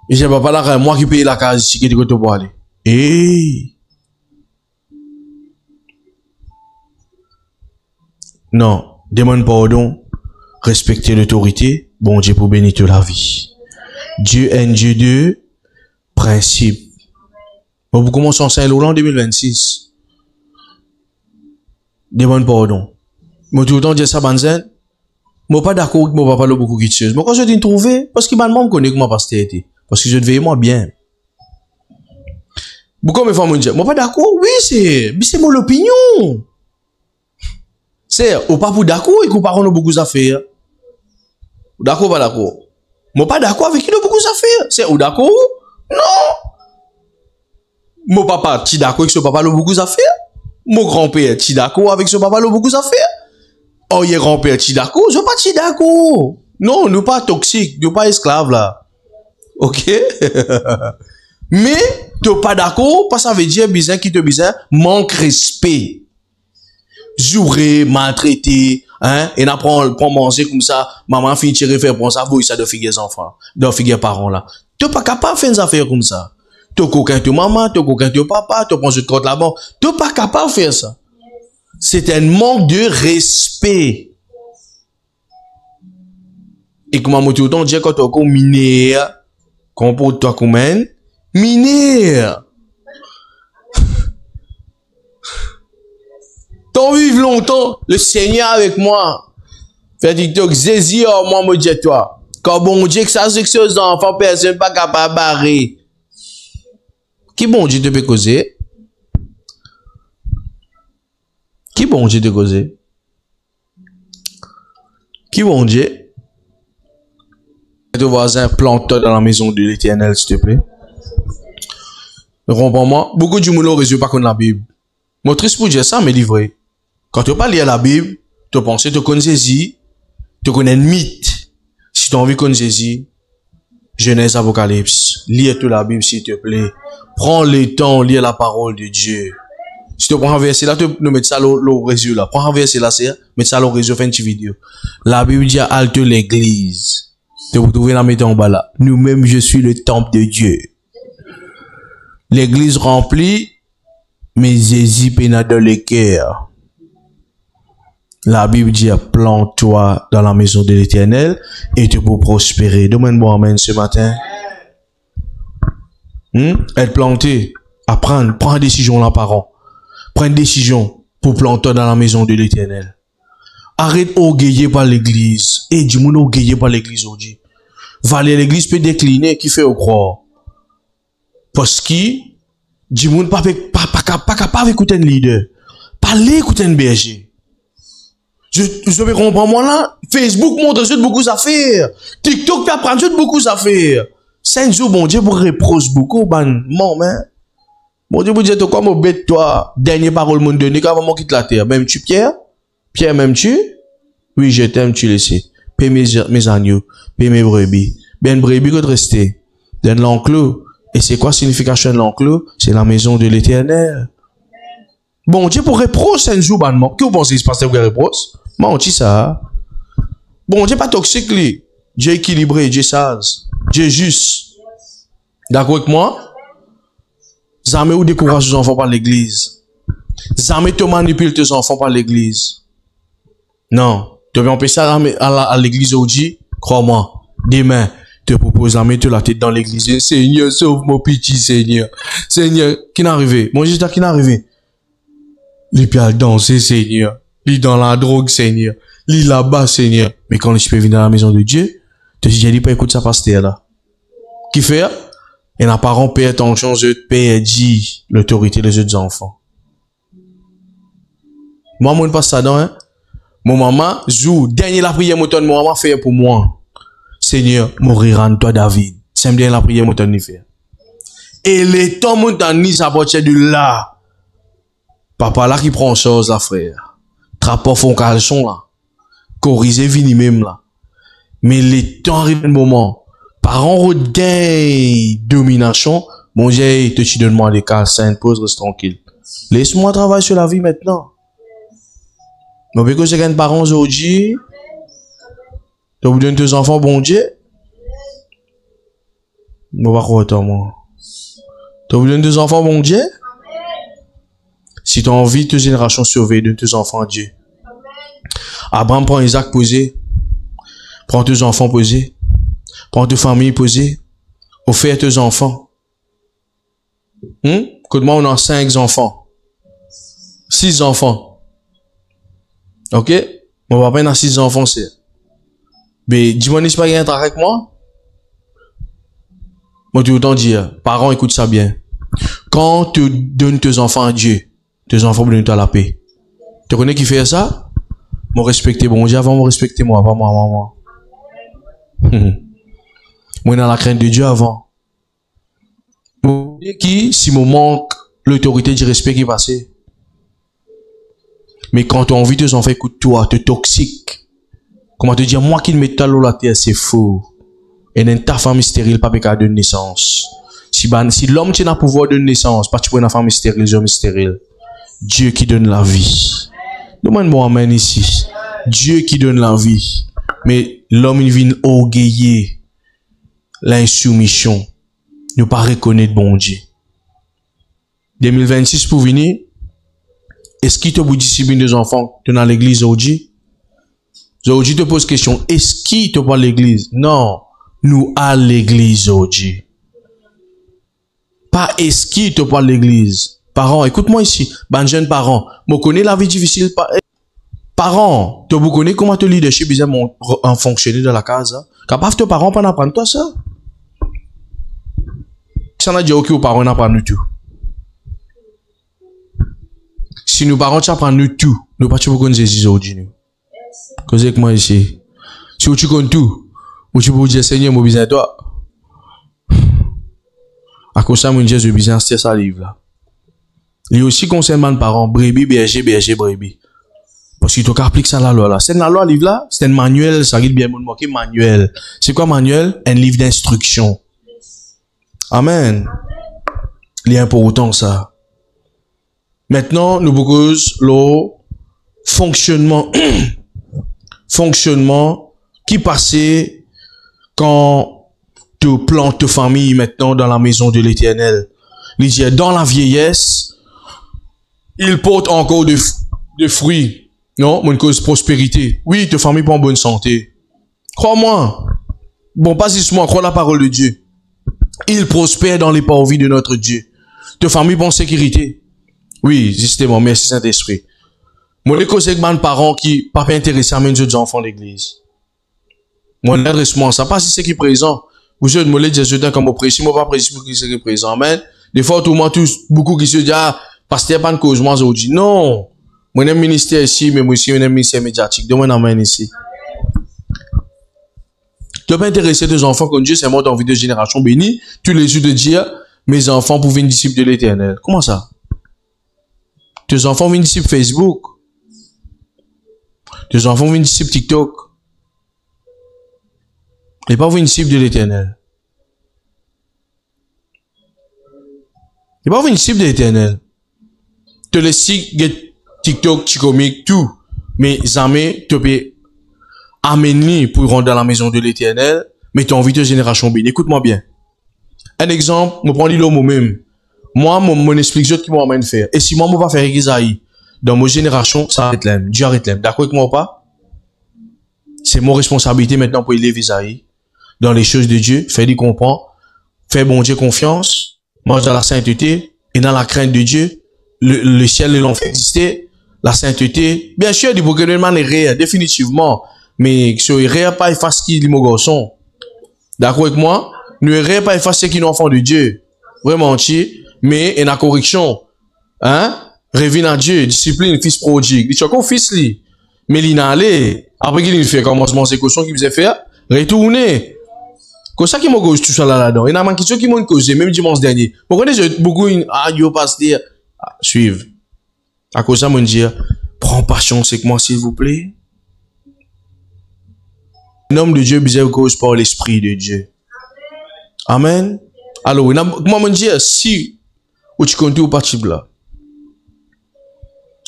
Et c'est papa là, moi qui paye la case ici, qui est de pour aller. Non, demande pardon. respecter l'autorité, bon Dieu pour bénir toute la vie. Dieu est un Dieu de principe. Bon, pour commencer en Saint-Laurent 2026. Demande pardon. Moi, tout le temps, dire ça, Banzen. Moi, pas d'accord avec moi, papa, beaucoup de choses. Moi, quand je dis trouver, parce qu'il m'a demandé de connaître comment pasteur était. Parce que je devais moi bien. Beaucoup de femmes me disent, moi, pas d'accord, oui, c'est mon opinion. C'est, ou pas pour d'accord, et qu'on parle de beaucoup d'affaires. D'accord, pas d'accord. Moi, pas d'accord avec qui de beaucoup d'affaires. C'est, ou d'accord, non. Mon papa, tu d'accord avec ce papa, de beaucoup d'affaires. Mon grand-père, tu d'accord avec ce papa, de beaucoup d'affaires. Oh, il grand-père, tu d'accord? Je pas tu d'accord. Non, nous pas toxiques, nous pas esclaves là. Ok? Mais, tu pas d'accord, parce que ça veut dire, bizarre, qui te bizarre, manque respect. Jouer, maltraiter, hein, et n'apprend, pour manger comme ça, maman finit de faire pour ça, vous, ça de figuer enfants, de figuer parents là. Tu pas capable de faire des affaires comme ça. Tu coquin de maman, tu coquin de papa, tu prends une compte là-bas. Tu pas capable de faire ça. C'est un manque de respect. Et comme moi tout le temps dit quand tu es mineur, comporte-toi comme un mineur. T'en vives longtemps, le Seigneur avec moi. Fais TikTok, Zézi, moi, me dis toi. Quand bon Dieu que ça c'est que aux enfants, personne pas capable de barrer. Qui bon Dieu te peut causer? Qui bon Dieu te causer? Qui bon Dieu? Ton voisin plante-toi dans la maison de l'Éternel, s'il te plaît. Comprends-moi. Beaucoup de gens ne résument pas comme la Bible. Mon triste pour dire ça, mais livré. Quand tu parles lire la Bible, tu penses que tu connais Jésus, tu connais un mythe. Si tu as envie de connaître Jésus, Genèse, Apocalypse, lis toute la Bible, s'il te plaît. Prends le temps, lire la parole de Dieu. Si tu prends un verset là, tu mets ça au réseau là. Prends un verset là, c'est, mets ça au réseau, fais une petite vidéo. La Bible dit halte l'église. Tu vous trouvez la mettre en bas là. Nous-mêmes, je suis le temple de Dieu. L'église remplie, mais Jésus pénètre dans le cœur. La Bible dit, plante-toi dans la maison de l'Éternel et tu peux prospérer. Demande-moi amen ce matin. Être planté, apprendre, prends une décision là par an. Prends une décision pour planter dans la maison de l'Éternel. Arrête orgueillé par l'église. Et du monde orgueillé par l'église aujourd'hui. Valer l'église peut décliner, qui fait au croire. Parce que, du monde pas capable d'écouter un leader. Pas l'écouter un berger. Je me comprends moi là. Facebook montre beaucoup d'affaires. TikTok peut apprendre beaucoup d'affaires. C'est un jour, bon Dieu, pour reproche beaucoup, mon man. Bon Dieu, vous dites, quoi, mon bête, toi, dernière parole, mon donné, quand maman quitte la terre. Même tu, Pierre? Pierre, même tu? Oui, je t'aime, tu le sais. Paie mes agneaux, paie mes brebis. Ben, brebis, que de rester. Donne l'enclos. Et c'est quoi la signification de l'enclos? C'est la maison de l'Éternel. Bon Dieu, pour reproche, c'est un jour, bannement. Qu'est-ce que vous pensez, il se passe pour reproche? Moi, on dit ça. Bon Dieu, pas toxique, lui. Dieu équilibré, Dieu sage. Dieu juste. D'accord avec moi? Jamais ou décourage tes enfants par l'église. Jamais te manipule tes enfants par l'église. Non. Tu veux empêcher à l'église aujourd'hui? Crois-moi. Demain, te propose la mettre la tête dans l'église. Seigneur, sauve mon petit Seigneur. Seigneur, qui n'est arrivé? Mon Jésus, qui n'est arrivé? Il peut aller danser, Seigneur. Il dans la drogue, Seigneur. Il là-bas, Seigneur. Mais quand je peux venir dans la maison de Dieu, tu dis, j'ai dit pas écoute ça, pasteur là. Qui fait? Et un parent paie attention, je perdis l'autorité des autres enfants. Moi, moi, ne passe ça dans, hein. Mon maman, joue, dernier la prière, mon maman fait pour moi. Seigneur, mourir en toi, David. C'est bien la prière, mon ton fait. Et les temps, mon ton ça partir de là. Papa là qui prend chose, là, frère. Trappeur fond caleçon, là. Corriger, vini même, là. Mais les temps arrivent le moment. Parents regain domination, mon Dieu, te donne-moi des cas saints, pose, reste tranquille. Laisse-moi travailler sur la vie maintenant. Mais parce que j'ai un parent aujourd'hui, tu vous donnes tes enfants, bon Dieu. Moi, pas quoi, moi. Tu vous donnes tes enfants, bon Dieu. Si tu as envie de tes générations surveiller de tes enfants, Dieu. Abraham prend Isaac posé. Prends tes enfants posés. Prends tes familles posées. Offre tes enfants. Écoute-moi, on a 5 enfants. 6 enfants. Ok? Mon papa a 6 enfants, c'est. Mais dis-moi, n'est-ce pas qu'il y a un travail avec moi? Moi, tout autant dire, parents, écoute ça bien. Quand tu donnes tes enfants à Dieu, tes enfants donnent à la paix. Tu connais qui fait ça? Moi, respecter bon Dieu avant, moi, respecter moi, pas moi, moi. Moi, dans la crainte de Dieu avant. Qui, si mon manque l'autorité du respect qui passe. Mais quand tu as envie de tes enfants, écoute toi, tu es toxique. Comment te dire, moi qui ne mets pas l'eau la terre, c'est faux. Et dans ta femme stérile, pas besoin de naissance. Si l'homme tient le pouvoir de naissance, pas tu peux une femme stérile, l'homme stérile. Dieu qui donne la vie. Demande-moi amen ici. Dieu qui donne la vie. Mais l'homme, il vient orgueiller l'insoumission. Ne pas reconnaître bon Dieu. 2026 pour venir. Est-ce qu'il te vous discipline des enfants? Tu es dans l'église aujourd'hui? Aujourd'hui te pose question. Est-ce qu'il te parle l'église? Non. Nous à l'église aujourd'hui. Pas est-ce qu'il te parle l'église? Parents, écoute-moi ici. Ben jeune parents. Moi connais la vie difficile. Parents, tu vous connais comment te leadership bien en fonctionner dans la case? Capable tes parents pas apprendre toi ça? Si on a dit ok aux parents n'apprennent tout. Si nos parents t'apprennent tout, nous pas tu peux connaître ces aujourd'hui. Cause avec moi ici. Si tu connais tout, ou tu peux dire Seigneur mon besoin toi. À cause ça mon Dieu je besoin c'est ça livre là. Il aussi concerne mes parents brebis berger brebis. Parce que tu appliques ça la loi là. C'est la loi livre là, c'est un manuel, ça dit bien mon moquer manuel. C'est quoi manuel? Un livre d'instruction. Amen. Il est important ça. Maintenant, nous proposons le fonctionnement qui passait quand tu plantes ta famille maintenant dans la maison de l'Éternel. Il dit, dans la vieillesse, il porte encore de fruits. Non, mon cause prospérité. Oui, ta famille pas en bonne santé. Crois-moi. Bon, pas juste moi, crois la parole de Dieu. Il prospère dans les parvis de notre Dieu. Ta famille pas en sécurité. Oui, justement, merci Saint-Esprit. Moi, les causes avec mes parents qui pas intéressés à mes autres enfants d'église. Moi, l'adresse-moi, ça pas si c'est qui est présent. Vous êtes mollet de Jésus comme au précis, moi pas précis pour qui c'est qui est présent. Amen. Des fois, tout le monde, beaucoup qui se disent, ah, pasteur, pas de cause, moi, je dis, non. Moi, j'ai un ministère ici, mais moi aussi, j'ai un ministère médiatique. Donc, moi, j'amène ici. Tu pas intéresser tes enfants comme Dieu, c'est moi dans vie de génération bénie. Tu les yeux de dire, mes enfants pour venir disciples de l'Éternel. Comment ça? Tes enfants viennent disciples Facebook. Tes enfants viennent disciples TikTok. Et pas venir disciples de l'Éternel. Et pas venir disciples de l'Éternel. Tu les sites, TikTok, Chicomique, tout. Mais jamais, tu peux amener pour rentrer dans la maison de l'Éternel, mais tu as envie de génération bénie. Écoute-moi bien. Un exemple, je prends l'île moi-même. Moi, mon explication qui m'amène faire. Et si moi, je ne vais pas faire Isaïe, dans mon génération, ça arrête là. Dieu arrête là. D'accord avec moi ou pas? C'est mon responsabilité maintenant pour élever Isaïe dans les choses de Dieu, faire lui comprendre, faire bon Dieu confiance, marcher dans la sainteté et dans la crainte de Dieu. Le ciel et l'enfer exister, la sainteté. Bien sûr, du Pokémon est réel, définitivement. Mais si on est pas efface qui est mon garçon. D'accord avec moi? Nous est pas effacer qui est enfant de Dieu. Vraiment, mais il y a correction. Hein? Revient à Dieu, discipline, fils prodigue. Il est fils li. Mais il n'a allé. Après qu'il fait commencement, c'est quoi qu'il faisait faire? Retourner. Comme ça qui m'a causé tout ça là-dedans. Il y a une question qui m'a causé, même dimanche dernier. Pourquoi beaucoup, yo, pasteur, suivre. À cause de ça, mon Dieu, prends patience avec moi, s'il vous plaît. Un homme de Dieu, bizarre cause par l'Esprit de Dieu. Amen. Alors, comment me dire, si, ou tu comptes ou pas là.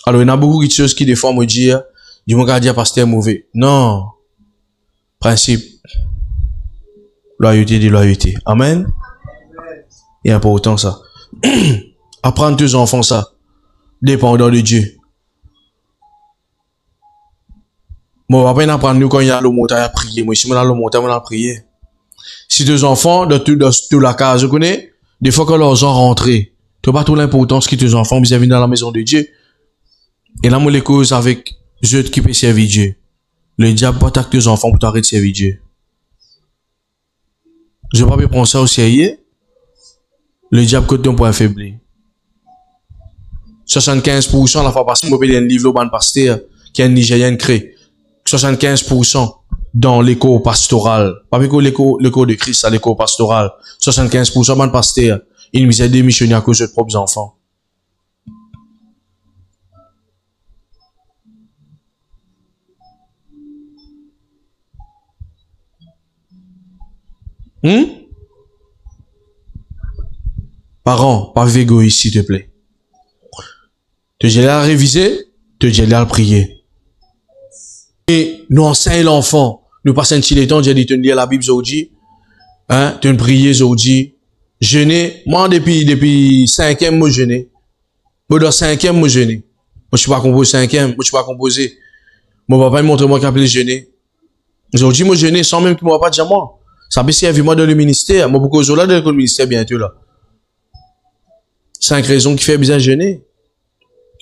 Alors, il y a beaucoup de choses qui, des fois, me disent, du mon gardien pasteur mauvais. Non. Principe. Loyauté de loyauté. Amen. Il est important ça. Apprendre tes enfants ça. Dépendant de Dieu. Mon papa, il apprend nous quand il y a le montagne à prier. Moi, ici, moi, dans le montagne, on a prié. Si deux enfants, dans toute la case, je connais, des fois que leurs enfants rentrent, tu n'as pas toute l'importance que tes enfants vis-à-vis dans la maison de Dieu. Et là, moi, les causes avec ceux qui peuvent servir Dieu. Le diable pas attaquer tes enfants pour t'arrêter de servir Dieu. Je ne vais pas prendre ça au sérieux. Le diable côté un point affaibli. 75% la fois passée, moi, j'ai un livre au pasteur qui est un Nigérien créé. 75% dans l'écho pastoral. Pas l'écho de Christ, c'est l'écho pastoral. 75% ban pasteur. Il nous a démissionné à cause de ses propres enfants. Parents, pas égoïste, s'il te plaît. Te j'ai à réviser, te j'ai à prier. Et nous enseignons l'enfant. Nous passons un petit temps, j'ai dit, tu lire la Bible aujourd'hui. Hein, tu prier aujourd'hui. Jeûner. Moi, depuis 5e, moi, jeûner. Moi, dans 5e, moi, jeûner. Moi, je suis pas composé 5e. Moi, je suis pas composé. Mon papa, il montre moi qu'il appelé jeûner. Aujourd'hui, moi, jeûner sans même qu'il m'en pas dire moi. Ça peut servir moi dans le ministère. Moi, beaucoup de là dans le ministère bientôt, là. 5 raisons qui fait bizarre jeûner.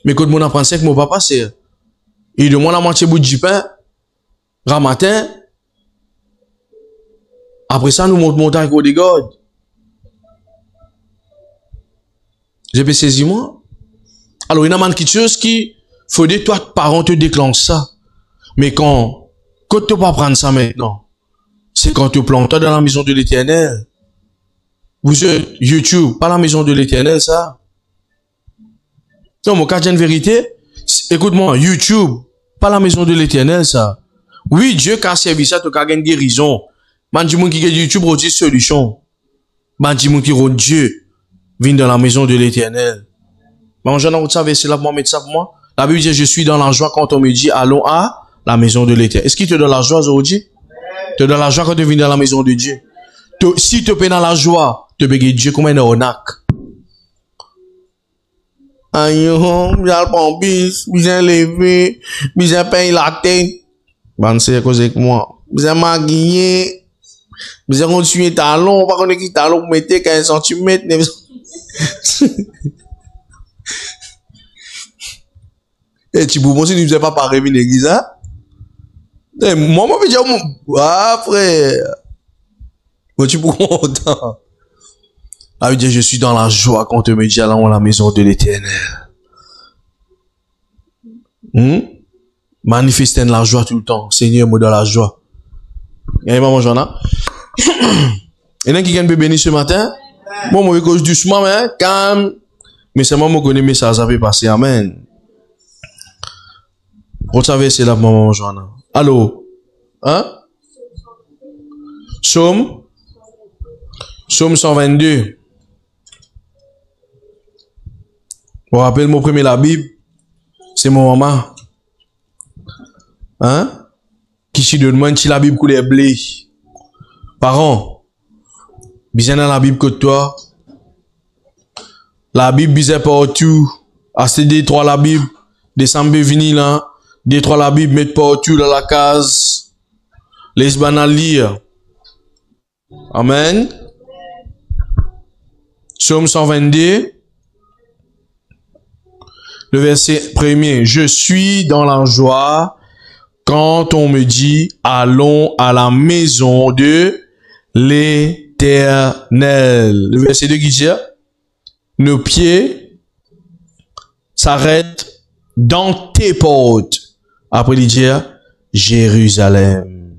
Mais quand mon apprend c'est que mon papa, c'est, il demande la moitié bout de pain, matin. Après ça, nous montons avec des godes. J'ai pu saisir moi. Alors, il y a quelque chose qui, faut que toi, parents te déclenchent ça. Mais quand tu pas prendre ça maintenant, c'est quand tu plantes dans la maison de l'Éternel. Vous êtes YouTube, pas la maison de l'Éternel, ça. Non, mon cas, j'ai une vérité. Écoute-moi, YouTube, pas la maison de l'Éternel, ça. Oui, Dieu qui a servi ça, tu as une guérison. Man, dis-moi qui est YouTube, on dit solution. Man, dis-moi qui est Dieu, vient dans la maison de l'Éternel. Mais j'en ai ça, c'est là pour moi, mettre ça pour moi. La Bible dit, je suis dans la joie quand on me dit, allons à la maison de l'Éternel. Est-ce qu'il te donne la joie aujourd'hui? Te donne la joie quand tu viens dans la maison de Dieu. Si tu es dans la joie, tu peux Dieu comme un arnaque. Aïe, j'ai le bis, j'ai levé, j'ai payé la tête. Bon, c'est à cause de moi. J'ai maquillé, j'ai continué talon, pas qu'on est qui talon pour mettre 15 cm. Et tu peux penser que tu ne sais pas pareil une église, hein? Moi, je vais dire, ah, frère. Moi, tu peux content. Ah, oui, je suis dans la joie quand tu me dis, allons à la maison de l'Éternel. Manifestez la joie tout le temps. Seigneur, moi dans la joie. Et maman Joanna. Et là, qui vient me bénir ce matin? Moi, moi, je cause doucement, mais calme. Mais c'est moi, je connais, mais ça peut passer. Amen. Vous savez, c'est là, maman Joanna. Allô? Hein? Psaume 122. Vous rappelez, mon premier la Bible, c'est mon maman. Hein? Qui s'y demande si la Bible coulait blé. Parents, bien dans la Bible que toi. La Bible bizarre partout. Assez détroit la Bible. Décembre vini là. Détroit la Bible, mettre partout dans la case. Laisse banal lire. Amen. Psaume 122. Le verset premier. Je suis dans la joie quand on me dit, allons à la maison de l'Éternel. Le verset 2 qui dit, nos pieds s'arrêtent dans tes portes. Après, il dit, Jérusalem.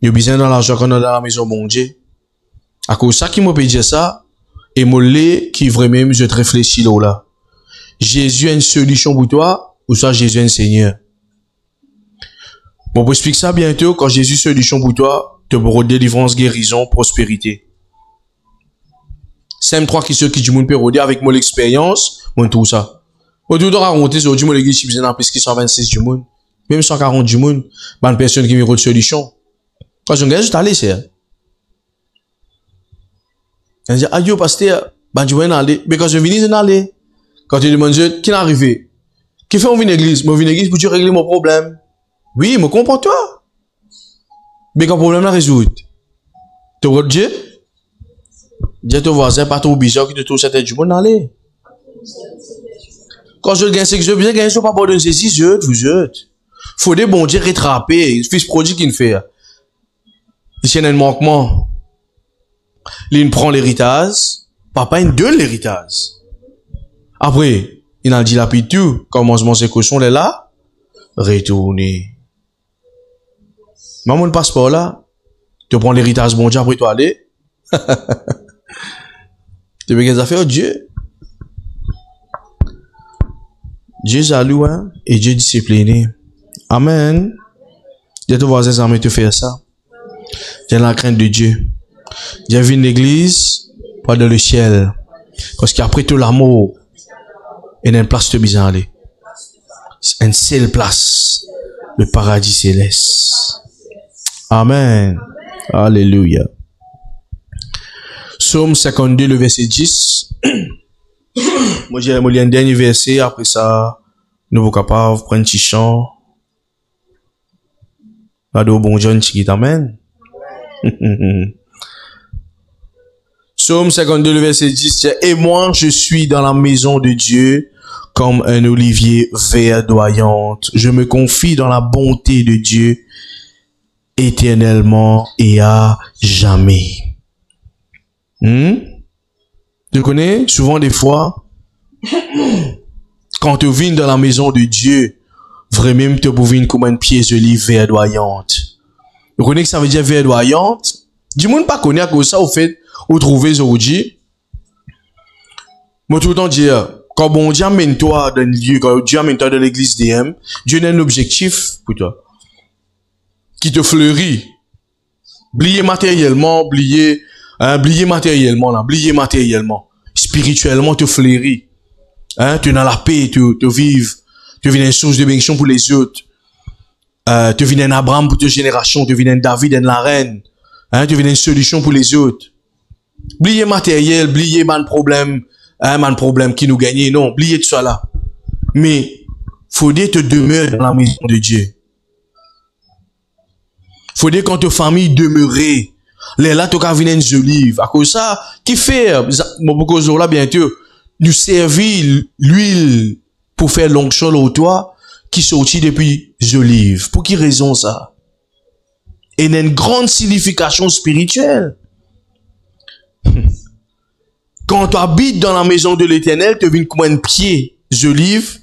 Il y a besoin dans la joie quand on est dans la maison, mon Dieu. À cause de ça qui m'a dit ça, et moi, qui vraiment, je te réfléchis là. Jésus a une solution pour toi, ou soit Jésus est un Seigneur. Bon, pour expliquer ça bientôt, quand Jésus est solution pour toi, te pour délivrance, guérison, prospérité. C'est M3 qui du monde peut rôder avec mon expérience, mon tout ça. Au tout doit raconter sur du monde l'église qui besoin plus qui 126 du monde, même 140 du monde, bonne personne qui me de solution. Quand je regarde, je t'allais, c'est. Elle dit, aïe, pasteur, ben, tu vas y aller. Mais quand je viens, je vais aller. Quand tu demandes Dieu, qui est arrivé? Qui fait on vient à l'église? Moi, je viens à l'église pour tu régler mon problème. Oui, me comprends-toi. Mais quand le problème là résout, tu vois Dieu? Dis à ton voisin, pas trop bizarre qui te trouve cette du monde aller. Quand je gagne, c'est que je viens gagner, je ne pas bon de saisir, vous êtes. Faut des bons Dieu rattraper, fils prodigue qu'il fait. Il y a un manquement. Il prend l'héritage, papa il donne l'héritage. Après, il a dit la tout, commencement ses cochons, il est là, retourner. Maman, le passeport là, tu prends l'héritage bon Dieu après toi aller. Tu veux qu'elles affaires Dieu. Dieu jaloux, hein, et Dieu discipliné. Amen. Dieu te voisin, ça me te faire ça. J'ai la crainte de Dieu. J'ai vu une église, pas dans le ciel. Parce qu'après tout l'amour, il y a une place de bizarre aller. C'est une seule place. Le paradis céleste. Amen. Alléluia. Psaume 52, le verset 10. Moi, j'ai un dernier verset. Après ça, nous sommes capables de prendre un petit chant. Ado bon John qui t'amène. Psaume 52, le verset 10. Et moi, je suis dans la maison de Dieu comme un olivier verdoyante. Je me confie dans la bonté de Dieu éternellement et à jamais. Tu connais? Souvent des fois, quand tu viens dans la maison de Dieu, vraiment tu peux venir comme une pièce d'olive verdoyante. Tu connais que ça veut dire verdoyante? Du monde pas connaît à cause ça, au fait, ou trouver aujourd'hui. Moi, tout le temps dire, quand bon Dieu amène toi dans le lieu, quand Dieu amène toi dans l'église DM, Dieu a un objectif pour toi. Qui te fleurit. Blier matériellement, blier matériellement. Spirituellement, te fleurit. Hein, tu es dans la paix, tu vives. Tu viens une source de bénédiction pour les autres. Tu viens un Abraham pour tes générations, tu viens un David, une la reine. Hein, tu viens une solution pour les autres. Blier matériel, blier man problème qui nous gagne. Non, blier tout ça là. Mais, faut dire te demeure dans la maison de Dieu. Faut dire quand ta famille demeurer. Là, tu as venir une olive. À cause ça, qui fait, beaucoup de jours là, bientôt, nous servir l'huile pour faire l'onction au toit, qui sortit depuis olive. Pour qui raison ça? Et il y a une grande signification spirituelle. Quand tu habites dans la maison de l'Éternel, tu viens comme un pied d'olive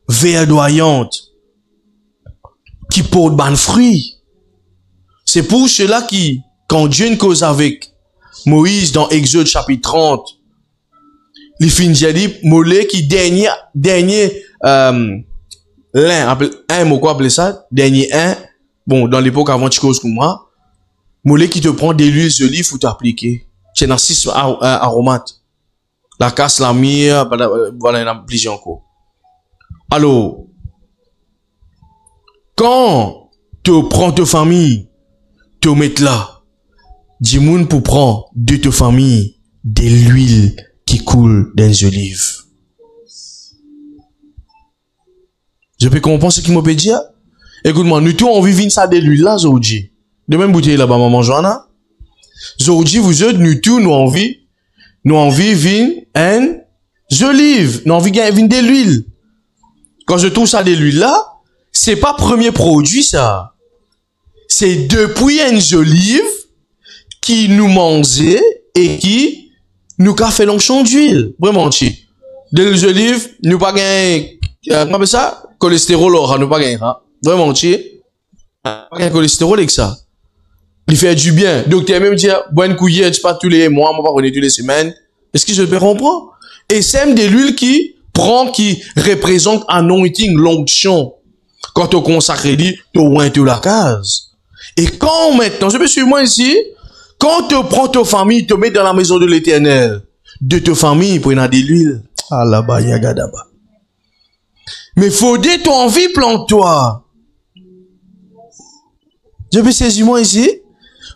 verdoyante qui porte ban fruit. C'est pour cela qui, quand Dieu ne cause avec Moïse dans Exode chapitre 30, il finit dit mollet qui dernier un mot quoi appeler ça dernier un bon dans l'époque avant tu causes comme moi mollet qui te prend des huiles d'olive pour t'appliquer c'est dans 6 aromates la casse la mire voilà il y en a plusieurs encore. Alors quand tu prends ta famille te mets là dis-moi pour prendre de ta famille de l'huile qui coule dans les olives. Je peux comprendre ce qu'il m'a peut dire? Écoute-moi, nous tous on vit ça de l'huile là aujourd'hui. De même bouteille là-bas, maman Joanna. Aujourd'hui, vous êtes, nous tous, nous envie vin un olive. Nous envie vin de l'huile. Quand je trouve ça de l'huile là, c'est pas premier produit ça. C'est depuis une olive qui nous mangeait et qui nous qu'a fait l'onction d'huile. Vraiment, chi. De l'huile d'olive, nous pas gagné, comment on ça? Cholestérol, nous pas gagné, hein. Vraiment, chi. Pas gagné cholestérol avec ça. Il fait du bien. Docteur même dit, bonne cuillère, tu pas tous les mois, moi pas connaître toutes les semaines. Est-ce que je peux comprendre? Et c'est de l'huile qui représente anointing, l'onction. Quand on consacre dit, tu oins tout la case. Et quand maintenant, je peux suivre moi ici, quand tu prends ta famille, tu mets dans la maison de l'Éternel, de ta famille, pour y avoir de l'huile. Ah là-bas, yagadaba. Mais faut dire ton envie, plante-toi. Je peux saisir moi ici.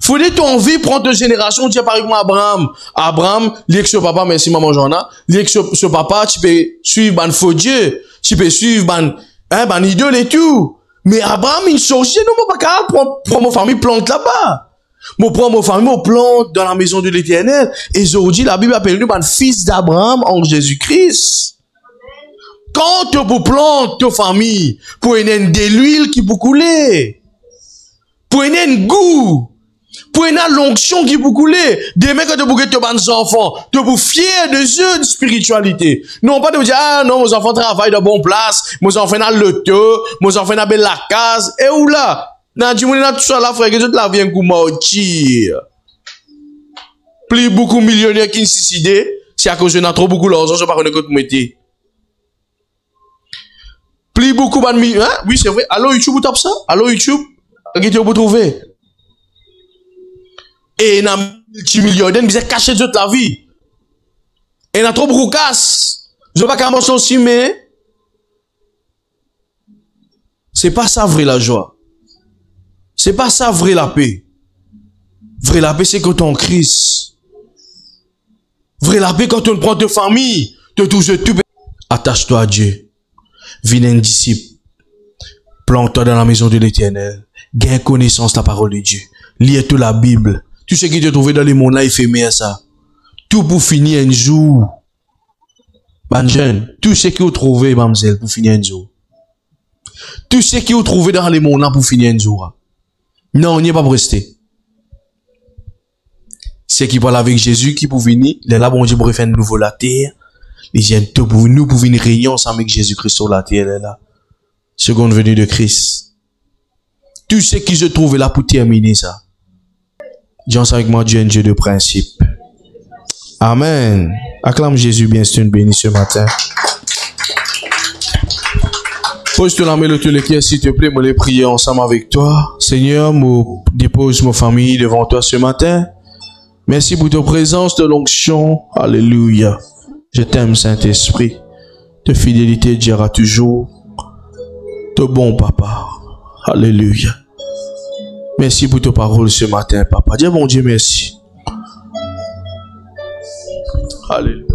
Faut que ton vie prend de génération, tu par exemple Abraham. Abraham, l'ex papa, merci maman Jona, l'ex papa, tu peux suivre un faux Dieu, tu peux suivre un idole et tout. Mais Abraham, il sortit, non, pas capable, prends mon famille, plante là-bas. Moi, prends mon famille, moi, plante dans la maison de l'Éternel. Et aujourd'hui, la Bible appelle nous, fils d'Abraham en Jésus-Christ. Quand tu plantes ta famille, pour une de l'huile qui peut couler, pour une goût, pour une l'onction qui peut couler, demain quand tu peux te battre enfants, tu peux fier de eux de spiritualité. Non, pas de dire, ah non, mes enfants travaillent de bonne place, mes enfants dans le taux, mes enfants dans la case, et où là? Nan, tu m'as tout ça là, frère, que je te la viens pour mentir. Plus beaucoup millionnaires qui se suicident, c'est à cause de trop beaucoup d'argent, je ne sais pas qu'on écoute métier. Plus beaucoup de millions, hein? Oui, c'est vrai. Allô, YouTube, vous tapez ça? Allô, YouTube? Qu'est-ce que vous trouvez? Et il y a multimillionnaires qui sont cachés toute la vie. Et il y a trop beaucoup de casse. Je ne sais pas comment ça aussi, mais c'est pas ça vrai la joie. C'est pas ça vrai la paix. Vrai la paix, c'est quand on en Christ. Vrai la paix, quand on prend de famille, de tout ce tout. Attache-toi à Dieu. Viens un disciple. Plante-toi dans la maison de l'Éternel. Gagne connaissance de la parole de Dieu. Lis toute la Bible. Tout ce qui te trouve dans le monde là, éphémère ça. Tout pour finir un jour. Ban jeune. Tout ce qui vous trouvez, mademoiselle, pour finir un jour. Tout ce qui vous trouvez dans le monde là, pour finir un jour. Non, on n'y est pas pour rester. C'est qui parle avec Jésus qui pour venir, il est là, bon Dieu, pour faire de nouveau la terre. Les gens pour nous, pour venir réunion ensemble avec Jésus-Christ sur la terre, est là. Seconde venue de Christ. Tout ce qui se trouve là pour terminer ça. Dis avec moi, Dieu est un Dieu de principe. Amen. Acclame Jésus, bien sûr, béni ce matin. Pose-toi la main de tous les cœurs, s'il te plaît, moi les prier ensemble avec toi. Seigneur, je dépose ma famille devant toi ce matin. Merci pour ta présence de l'onction. Alléluia. Je t'aime, Saint-Esprit. Ta fidélité dira toujours. De bon papa. Alléluia. Merci pour ta parole ce matin, papa. Dis bon Dieu, merci. Alléluia.